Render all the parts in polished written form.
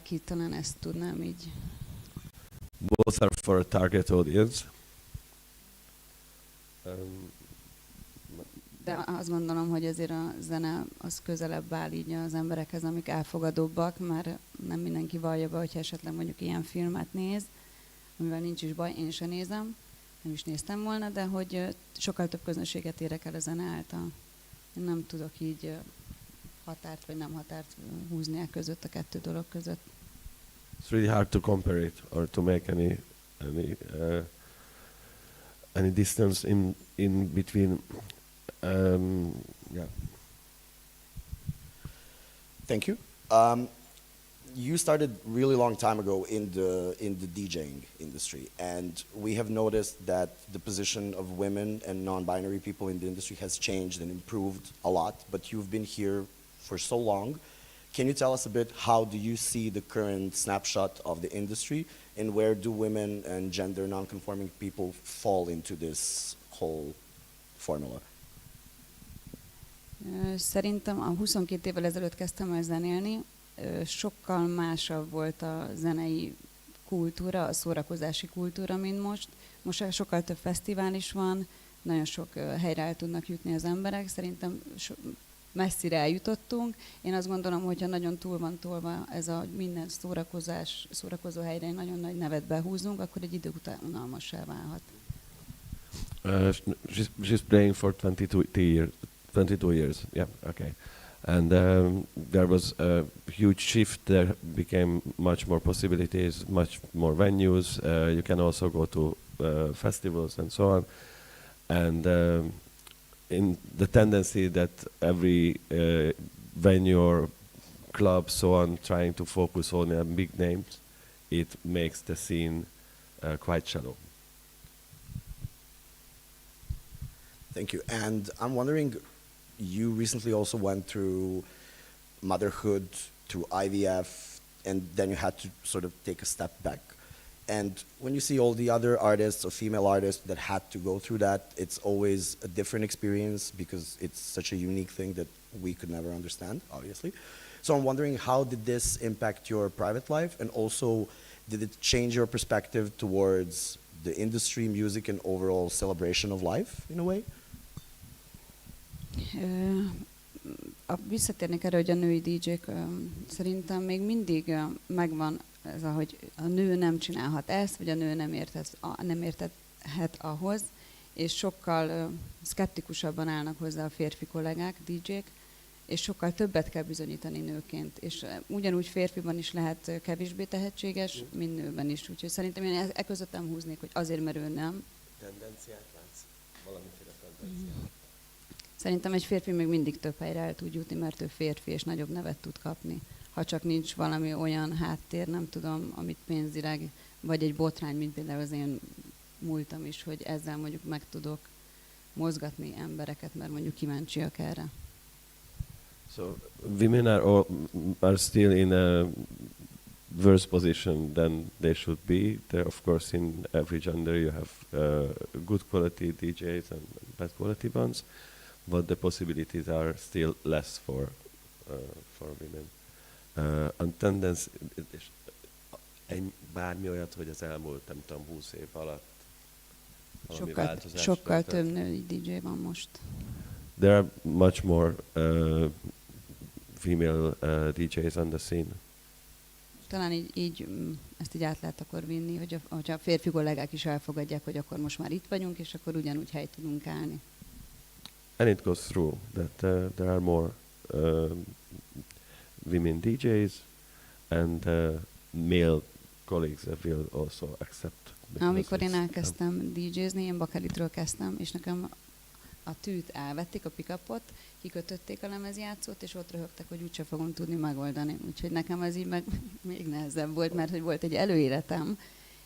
ki, talán ezt tudnám így. Both are for a target audience. De azt gondolom, hogy azért a zene az közelebb áll így az emberekhez, amik elfogadóbbak, mert nem mindenki vallja be, hogyha esetleg mondjuk ilyen filmet néz, amivel nincs is baj, én sem nézem, nem is néztem volna, de hogy sokkal több közönséget érek el a zene által. Én nem tudok így határt vagy nem határt húzni el között, a kettő dolog között. It's really hard to compare it or to make any distance in between. Yeah. Thank you. You started really long time ago in the DJing industry, and we have noticed that the position of women and non-binary people in the industry has changed and improved a lot. But you've been here for so long. Can you tell us a bit, how do you see the current snapshot of the industry, and where do women and gender non-conforming people fall into this whole formula? Szerintem a 22 évvel ezelőtt kezdtem el zenélni, sokkal másabb volt a zenei kultúra, a szórakozási kultúra, mint most. Most sokkal több fesztivál is van, nagyon sok helyre el tudnak jutni az emberek, szerintem messzire eljutottunk. Én azt gondolom, hogyha nagyon túl van tolva ez a minden szórakozó helyre nagyon nagy nevet behúzunk, akkor egy idő után unalmassá válhat. She's playing for 22 years. Yeah, okay. And there was a huge shift. There became much more possibilities, much more venues. You can also go to festivals and so on. And in the tendency that every venue or club, so on, trying to focus on big names, it makes the scene quite shallow. Thank you. And I'm wondering, you recently also went through motherhood, through IVF, and then you had to sort of take a step back. And when you see all the other artists or female artists that had to go through that, it's always a different experience because it's such a unique thing that we could never understand, obviously. So I'm wondering, how did this impact your private life? And also, did it change your perspective towards the industry, music, and overall celebration of life, in a way? Visszatérnék erre, hogy a női DJ-k szerintem még mindig megvan ez, hogy a nő nem csinálhat ezt, vagy a nő nem érthet ahhoz, és sokkal szkeptikusabban állnak hozzá a férfi kollégák, DJ-k, és sokkal többet kell bizonyítani nőként. És ugyanúgy férfiban is lehet kevésbé tehetséges, mint nőben is. Úgyhogy szerintem én között nem húznék, hogy azért, mert ő nem. Tendenciát látsz? Valamiféle tendenciát? Szerintem egy férfi még mindig több helyre el tud jutni, mert ő férfi, és nagyobb nevet tud kapni. Ha csak nincs valami olyan háttér, nem tudom, amit pénzileg, vagy egy botrány, mint például az én múltam is, hogy ezzel mondjuk meg tudok mozgatni embereket, mert mondjuk kíváncsiak erre. So women are still in a worse position than they should be. There, of course, in every gender you have good quality DJs and bad quality ones, but the possibilities are still less for women. And tendency, és bármi olyat, hogy az elmúlt, nem tudom, 20 év alatt valami változás sokkal több női DJ van most. There are much more female DJs on the scene. Talán így ezt így át lehet akkor vinni, hogyha a férfi kollégák is elfogadják, hogy akkor most már itt vagyunk, és akkor ugyanúgy helyt tudunk állni. And it goes through that there are more women DJs and male colleagues that will also accept. Amikor én elkezdtem DJ-zni, én bakelitről kezdtem, és nekem a tűt elvették, a pick-upot, kikötötték a lemezjátszót, és ott röhögtek, hogy úgyse fogom tudni megoldani. Úgyhogy nekem ez így meg még nehezebb volt, mert hogy volt egy előéletem,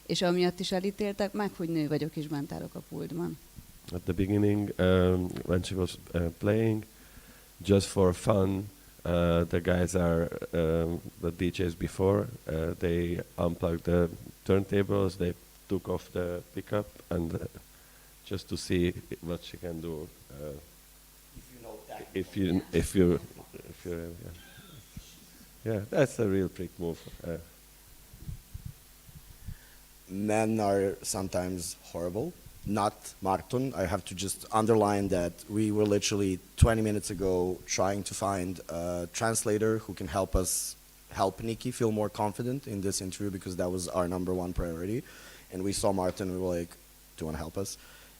és amiatt is elítéltek, meg hogy nő vagyok, és bent állok a pultban. At the beginning, when she was playing, just for fun, the guys are the DJs before. They unplugged the turntables, they took off the pickup, and just to see what she can do. If you know that. Yeah. Yeah, that's a real prick move. Men are sometimes horrible. Not Marton. I have to just underline that we were literally 20 minutes ago trying to find a translator who can help us help Niki feel more confident in this interview, because that was our number one priority. And we saw Martin, we were like, do you want to help us?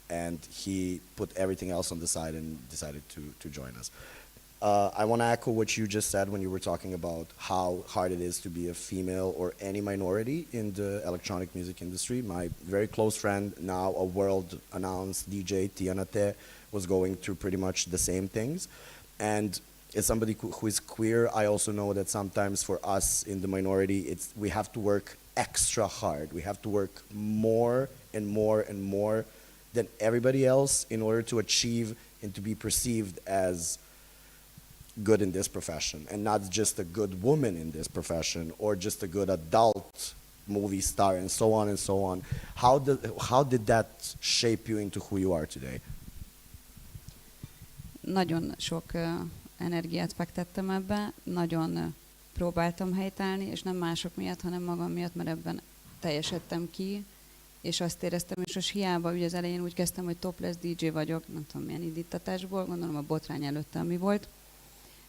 And he put everything else on the side and decided to join us. I want to echo what you just said when you were talking about how hard it is to be a female or any minority in the electronic music industry. My very close friend, now a world-announced DJ, Tianate, was going through pretty much the same things. And as somebody who is queer, I also know that sometimes for us in the minority, we have to work extra hard. We have to work more and more and more than everybody else in order to achieve and to be perceived as good in this profession, and not just a good woman in this profession or just a good adult movie star, and so on and so on. How did that shape you into who you are today? Nagyon sok energiát fektettem ebbe, nagyon próbáltam helytállni, és nem mások miatt, hanem magam miatt, mert ebben teljesedtem ki, és azt éreztem, és most hiába, ugye az elején úgy kezdtem, hogy topless DJ vagyok, nem tudom milyen indítatásból, gondolom a botrány előtte, ami volt,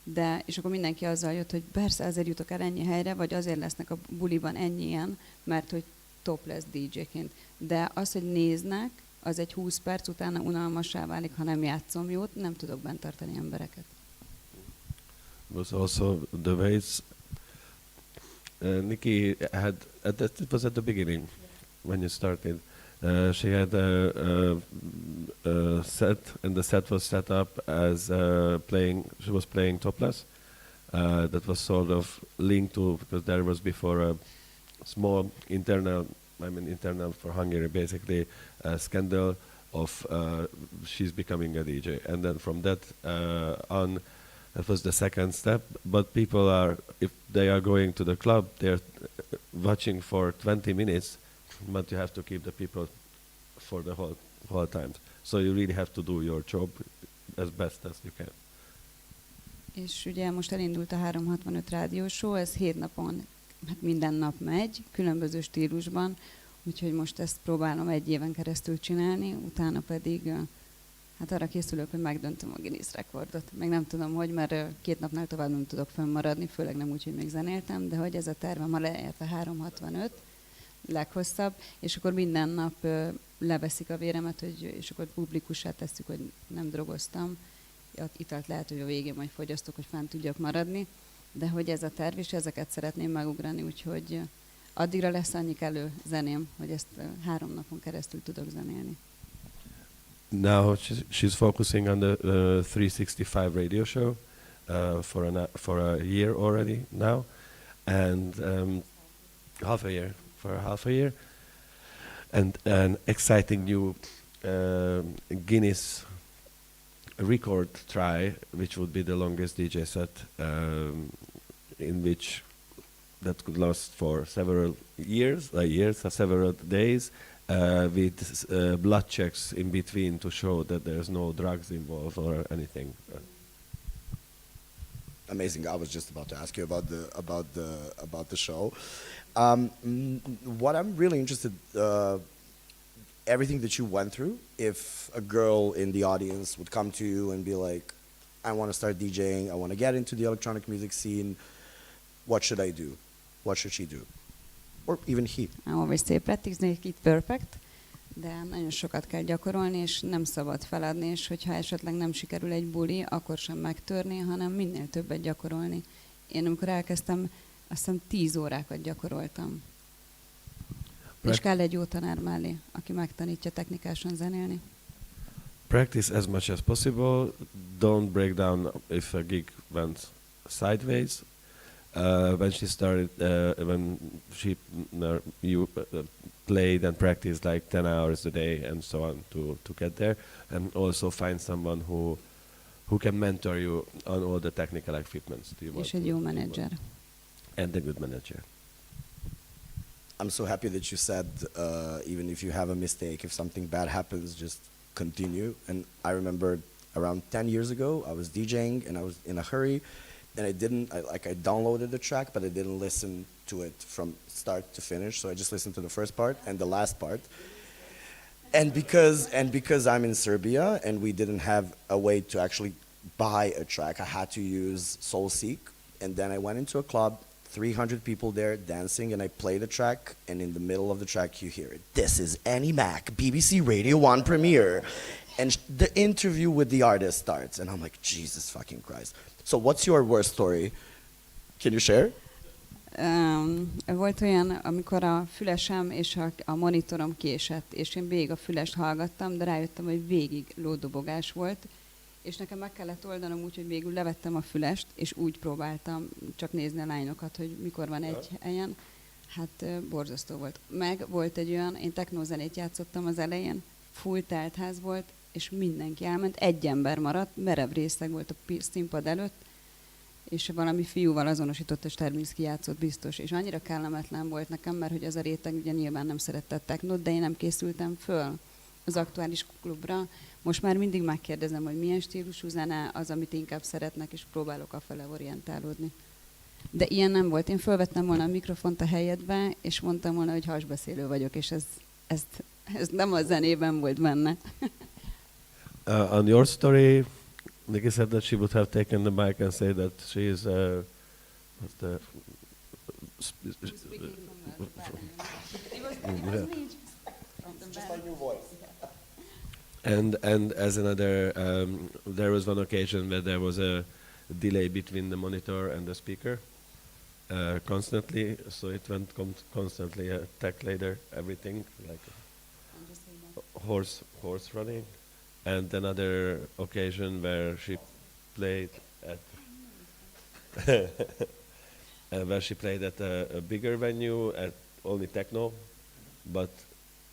de, és akkor mindenki azzal jött, hogy persze azért jutok el ennyi helyre, vagy azért lesznek a buliban ennyien, mert hogy topless DJ-ként. De az, hogy néznek, az egy 20 perc utána unalmassá válik, ha nem játszom jót, nem tudok bent tartani embereket. Was also the ways Niki had, it was at the beginning when you started. She had a set, and the set was set up as she was playing topless. That was sort of linked to, because there was before a small internal for Hungary basically, scandal of she's becoming a DJ. And then from that on, that was the second step. But people are, if they are going to the club, they're watching for 20 minutes, but you have to keep the people for the whole time. So you really have to do your job as best as you can. És ugye most elindult a 365 rádióshow, ez 7 napon, hát minden nap megy, különböző stílusban, úgyhogy most ezt próbálom 1 éven keresztül csinálni, utána pedig hát arra készülök, hogy megdöntöm a Guinness rekordot. Meg nem tudom, hogy, mert 2 napnál tovább nem tudok fönnmaradni, főleg nem úgy, hogy még zenéltem, de hogy ez a tervem, ha leért a 365, leghosszabb, és akkor minden nap leveszik a véremet, és akkor publikussá tesszük, hogy nem drogoztam. Italt lehet, hogy a végén majd fogyasztok, hogy fent tudjak maradni, de hogy ez a terv, és ezeket szeretném megugrani, úgyhogy addigra lesz annyi kellő zeném, hogy ezt 3 napon keresztül tudok zenélni. Now she's focusing on the 365 radio show for a year already now, and half a year, and an exciting new Guinness record try, which would be the longest DJ set, in which that could last for several years, several days, with blood checks in between to show that there's no drugs involved or anything. Amazing. I was just about to ask you about the show. What I'm really interested, everything that you went through, if a girl in the audience would come to you and be like, I want to start DJing, I want to get into the electronic music scene, what should I do? What should she do? Or even he? I always say practice make it perfect, de nagyon sokat kell gyakorolni, és nem szabad feladni, és hogyha esetleg nem sikerül egy buli, akkor sem megtörni, hanem minél többet gyakorolni. Én amikor elkezdtem, azt hiszem 10 órákat gyakoroltam. És kell egy jó tanár mellé, aki megtanítja technikásan zenélni. Practice as much as possible. Don't break down if a gig went sideways. When she started, when she played and practiced like 10 hours a day and so on to get there, and also find someone who can mentor you on all the technical equipments. És egy jó menedzser. And a good manager. I'm so happy that you said, even if you have a mistake, if something bad happens, just continue. And I remember around 10 years ago, I was DJing and I was in a hurry, and I downloaded the track, but I didn't listen to it from start to finish. So I just listened to the first part and the last part. And because I'm in Serbia and we didn't have a way to actually buy a track, I had to use SoulSeek. And then I went into a club, 300 people there dancing, and I played the track. And in the middle of the track, you hear it. This is Annie Mac, BBC Radio 1 premiere. And the interview with the artist starts. And I'm like, Jesus fucking Christ. So what's your worst story? Can you share? Volt olyan, amikor a fülesem és a monitorom késett, és én végig a fülest hallgattam, de rájöttem, hogy végig lódobogás volt, és nekem meg kellett oldanom úgy, hogy végül levettem a fülest, és úgy próbáltam csak nézni a lányokat, hogy mikor van egy helyen. Hát borzasztó volt. Meg volt egy olyan, én technózenét játszottam az elején, full teltház volt, és mindenki elment, egy ember maradt, merev részeg volt a színpad előtt, és valami fiúval azonosított, és Terminszki játszott biztos, és annyira kellemetlen volt nekem, mert hogy az a réteg ugye nyilván nem szerette a technót, de én nem készültem föl az aktuális klubra. Most már mindig megkérdezem, hogy milyen stílusú zene az, amit inkább szeretnek, és próbálok afele orientálódni. De ilyen nem volt. Én fölvettem volna a mikrofont a helyedbe, és mondtam volna, hogy hasbeszélő vagyok, és ez nem a zenében volt benne. On your story, Niki said that she would have taken the mic and said that she is what's the and as another there was one occasion where there was a delay between the monitor and the speaker constantly, so it went constantly tech later, everything like horse running. And another occasion where she played at a bigger venue at only techno, but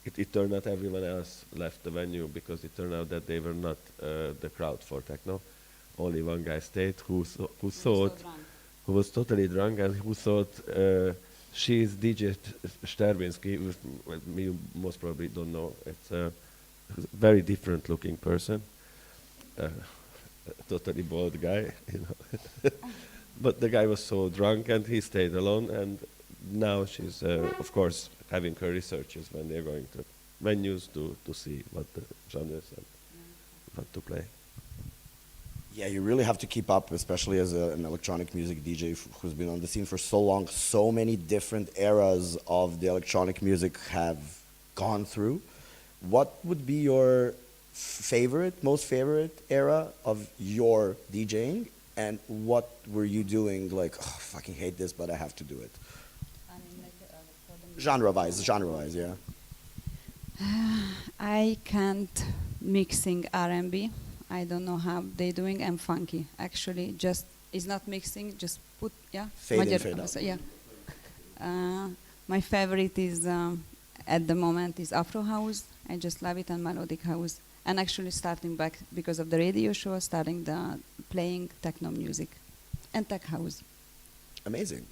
it turned out everyone else left the venue because it turned out that they were not the crowd for techno. Only one guy stayed who was totally drunk and who thought she's DJ Sterbinsky, you most probably don't know. It's a very different looking person, totally bald guy, you know. But the guy was so drunk and he stayed alone, and now she's of course having her researches when they're going to venues to see what the genres and what to play. Yeah, you really have to keep up, especially as an electronic music DJ who's been on the scene for so long. So many different eras of the electronic music have gone through. What would be your most favorite era of your DJing, and what were you doing like, oh, I fucking hate this, but I have to do it? Genre-wise, yeah. I can't mixing R&B. I don't know how they're doing, and funky. Actually, just it's not mixing. Just put Fade in, fade out. Yeah. My favorite is at the moment is Afro House. I just love it, and melodic house. And actually, starting back because of the radio show, starting playing techno music and tech house. Amazing.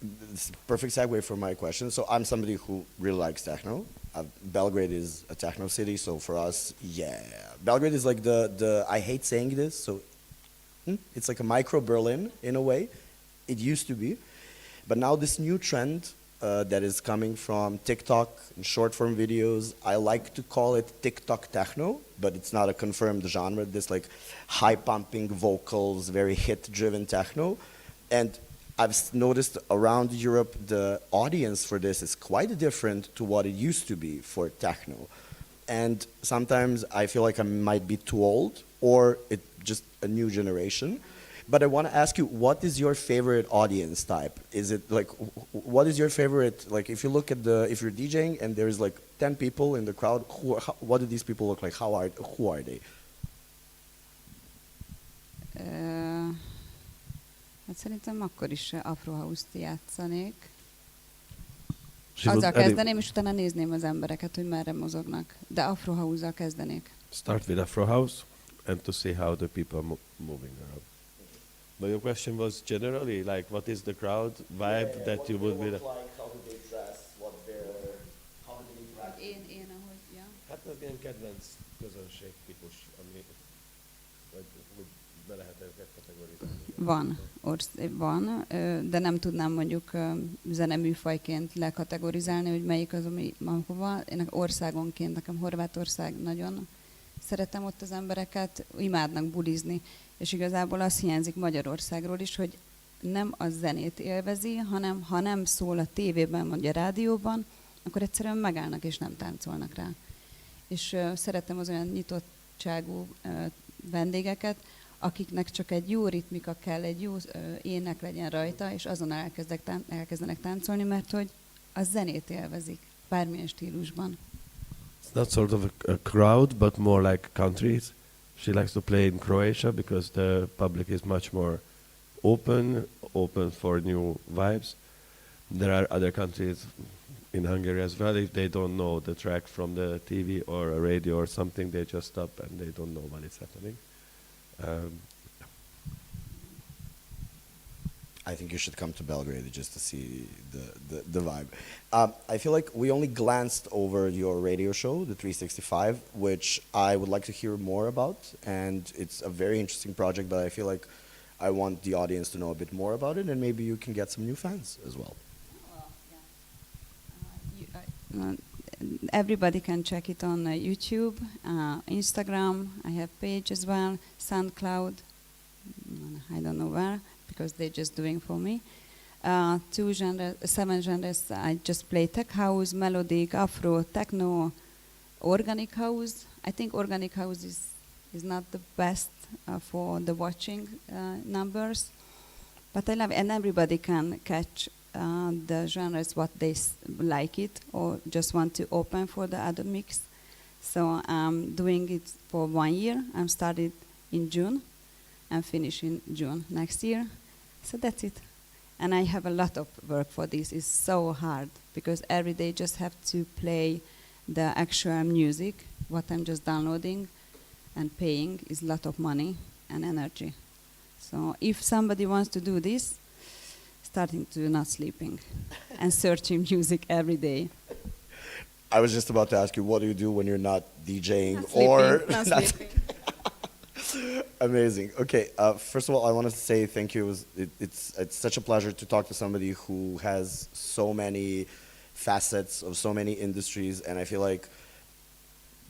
This is a perfect segue for my question. So I'm somebody who really likes techno. Belgrade is a techno city, so for us, yeah. Belgrade is like the I hate saying this, so it's like a micro Berlin in a way. It used to be. But now this new trend that is coming from TikTok and short form videos, I like to call it TikTok techno, but it's not a confirmed genre. This like high pumping vocals, very hit driven techno. And I've noticed around Europe the audience for this is quite different to what it used to be for techno. And sometimes I feel like I might be too old, or it's just a new generation. But I want to ask you, what is your favorite audience type? Is it like, what is your favorite, like if you look at if you're DJing and there's like 10 people in the crowd, what do these people look like? Who are they? Hát szerintem akkor is Afro House-t játszanék. Azzal kezdeném, és utána nézném az embereket, hogy merre mozognak. De Afro House-zal kezdenék. Start with Afro House and to see how the people are moving around. But your question was generally, like, what is the crowd vibe that you would be... Like, how do they dress, how do they interact? Én ahogy, ja. Hát az ilyen kedvenc közönség típus, ami Van, de nem tudnám mondjuk zeneműfajként lekategorizálni, hogy melyik az, ami hova. Én országonként, nekem Horvátország nagyon szeretem ott az embereket, imádnak bulizni, és igazából az hiányzik Magyarországról is, hogy nem a zenét élvezi, hanem ha nem szól a tévében vagy a rádióban, akkor egyszerűen megállnak és nem táncolnak rá. És szeretem az olyan nyitottságú vendégeket, akiknek csak egy jó ritmika kell, egy jó ének legyen rajta, és azon elkezdenek táncolni, mert hogy a zenét élvezik, bármilyen stílusban. It's not sort of a crowd, but more like countries. She likes to play in Croatia because the public is much more open for new vibes. There are other countries in Hungary as well. If they don't know the track from the TV or a radio or something, they just stop and they don't know what is happening. I think you should come to Belgrade just to see the vibe. I feel like we only glanced over your radio show, the 365, which I would like to hear more about. And it's a very interesting project, but I feel like I want the audience to know a bit more about it, and maybe you can get some new fans as well. Everybody can check it on YouTube, Instagram. I have page as well, SoundCloud. I don't know where because they're just doing for me. 7 genres. I just play tech house, melodic, afro, techno, organic house. I think organic house is not the best for the watching numbers, but I love it, and everybody can catch the genres what they like it or just want to open for the other mix. So I'm doing it for 1 year. I'm started in June and finish in June next year. So that's it. And I have a lot of work for this. It's so hard because every day just have to play the actual music, what I'm just downloading and paying is a lot of money and energy. So if somebody wants to do this, starting to not sleeping and searching music every day. I was just about to ask you, what do you do when you're not DJing Not sleeping, or not sleeping. Amazing. Okay, first of all, I wanted to say thank you. It's such a pleasure to talk to somebody who has so many facets of so many industries, and I feel like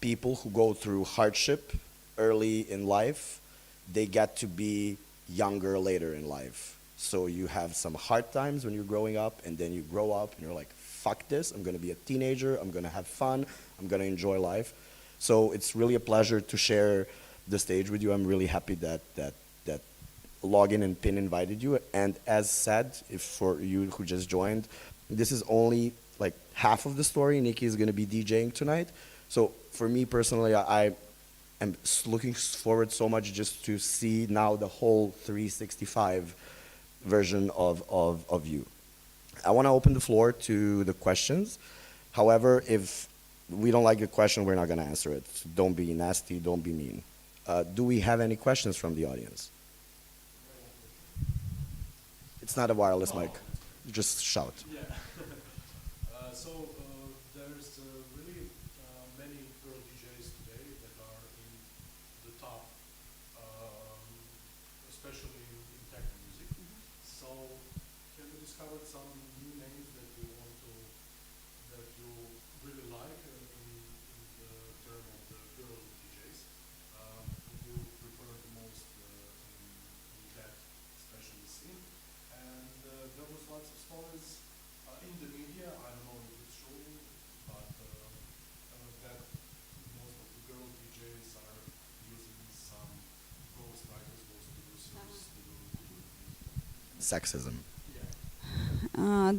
people who go through hardship early in life, they get to be younger later in life. So you have some hard times when you're growing up, and then you grow up and you're like, fuck this, I'm gonna be a teenager, I'm gonna have fun, I'm gonna enjoy life. So it's really a pleasure to share the stage with you. I'm really happy that Login and Pin invited you. And as said, if for you who just joined, this is only like half of the story. Niki is gonna be DJing tonight. So for me personally, I am looking forward so much just to see now the whole 365 version of you. I want to open the floor to the questions. However, if we don't like the question, we're not going to answer it. Don't be nasty, don't be mean. Do we have any questions from the audience? It's not a wireless mic. Just shout. Yeah. There's really many girl DJs today that are in the top, especially in tech music. So have you discovered some new names that you really like in the term of the girl DJs? Who you prefer the most in that special scene? And there was lots of stories in the media. I don't know if it's true, but that most of the girl DJs are using some ghostwriters, ghost producers to do music. Sexism.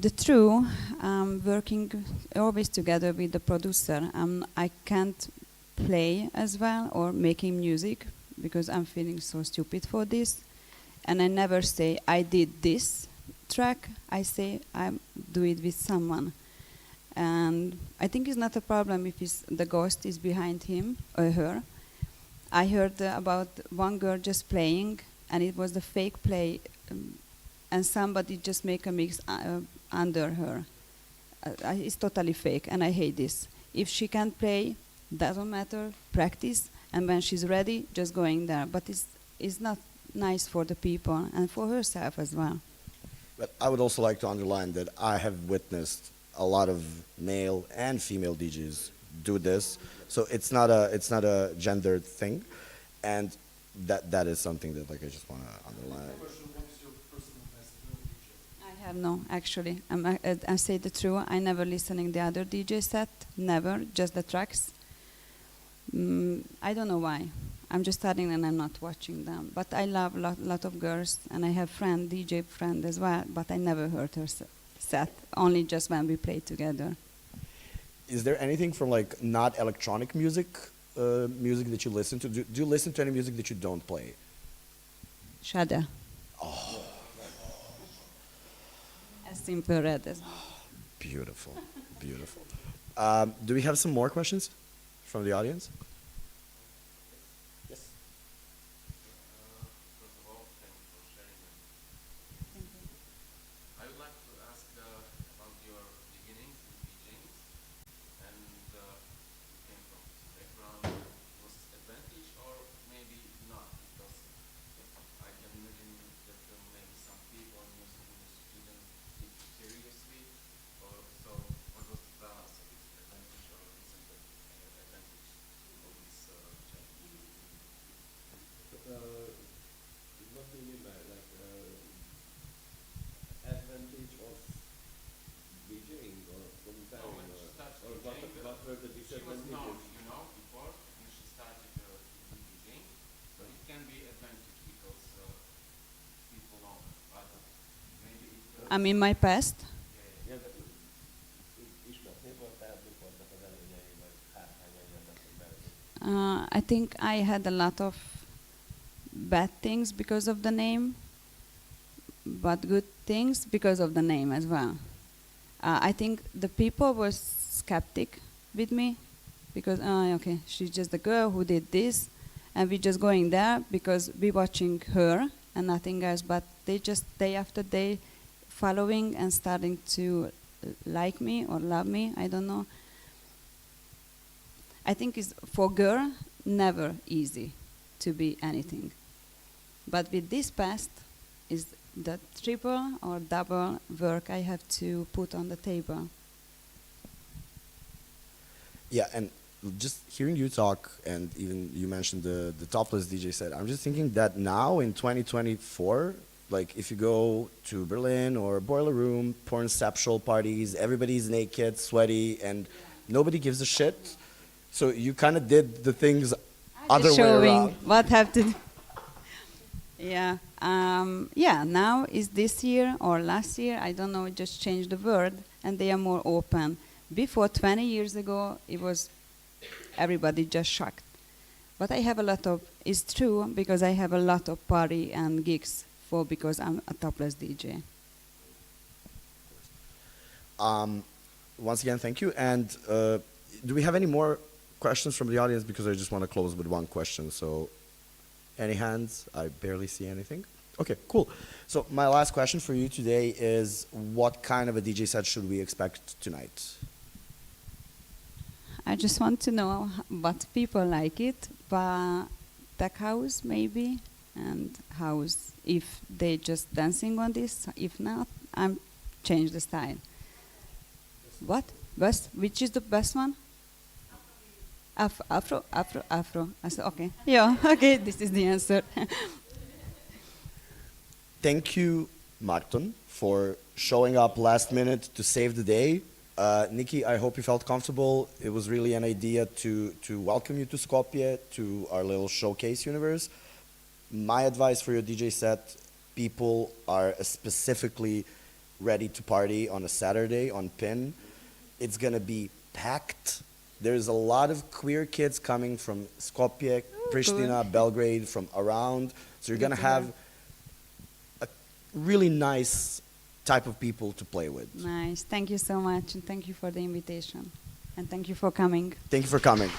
The true, working always together with the producer. I can't play as well or making music because I'm feeling so stupid for this. And I never say, I did this track. I say, I do it with someone. And I think it's not a problem if the ghost is behind him or her. I heard about one girl just playing, and it was the fake play, and somebody just make a mix under her. It's totally fake, and I hate this. If she can't play, doesn't matter, practice, and when she's ready, just going there. But it's not nice for the people and for herself as well. But I would also like to underline that I have witnessed a lot of male and female DJs do this, so it's not a gendered thing, and that is something that like I just want to underline. Question, what is your personal best DJ? I have no, actually. I say the truth. I never listening the other DJ set, never, just the tracks. I don't know why. I'm just studying and I'm not watching them. But I love lot of girls, and I have DJ friend as well. But I never heard her set. Only just when we play together. Is there anything from like not electronic music, music that you listen to? Do you listen to any music that you don't play? Shada. As simple red as well. Beautiful, beautiful. Do we have some more questions from the audience? Yes. First of all, thank you for sharing. I would like to ask about your beginnings in DJing, and you came from this background. Was it advantage or maybe not? Because I can imagine that maybe some people in your industry didn't take it seriously, or so. What was the balance of this advantage or disadvantage of this change? What do you mean by like advantage of DJing or comparing When she started or DJing, what were the she was known, disadvantages? before when she started DJing. So it can be advantage because people know her. But maybe it. I mean, my past. Yeah, ismertnéd volt, tehát mik voltak az előnyei, vagy hátrányai ennek, hogy belépsz? I think I had a lot of bad things because of the name, but good things because of the name as well. I think the people were skeptic with me because, okay, she's just a girl who did this, and we're just going there because we're watching her and nothing else, but they just day after day following and starting to like me or love me, I don't know. I think it's for girl never easy to be anything. But with this past is the triple or double work I have to put on the table. Yeah, and just hearing you talk, and even you mentioned the topless DJ set, I'm just thinking that now in 2024, like if you go to Berlin or Boiler Room, pornceptual parties, everybody's naked, sweaty, and nobody gives a shit. So you kind of did the things other way Showing around. what have to do. Yeah. Yeah, now is this year or last year, I don't know, it just changed the word, and they are more open. Before 20 years ago, it was everybody just shocked. But I have a lot of, it's true, because I have a lot of party and gigs because I'm a topless DJ. Once again, thank you. And do we have any more questions from the audience? Because I just want to close with one question. So, any hands? I barely see anything. Okay, cool. So my last question for you today is, what kind of a DJ set should we expect tonight? I just want to know what people like it, but tech house maybe, and house if they just dancing on this. If not, I'm change the style. What? Best? Which is the best one? Afro. I said, okay. Yeah, okay, this is the answer. Thank you, Marton, for showing up last minute to save the day. Niki, I hope you felt comfortable. It was really an idea to welcome you to Skopje, to our little showcase universe. My advice for your DJ set, people are specifically ready to party on a Saturday on PIN. It's going to be packed. There's a lot of queer kids coming from Skopje, Pristina, good. Belgrade, from around. So you're going to Good to have hear. a really nice type of people to play with. Nice. Thank you so much, and thank you for the invitation. And thank you for coming. Thank you for coming.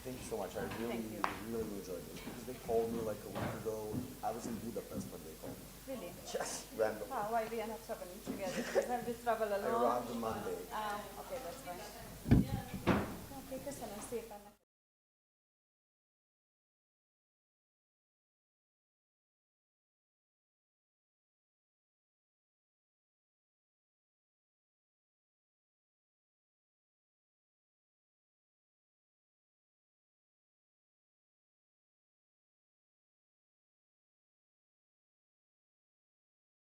Thank you so much. I really enjoyed this because they called me like a week ago. I was in Budapest when they called me. Really? Yes, random. Why we are not traveling together? Because we travel alone. Around the Monday. Okay, that's fine.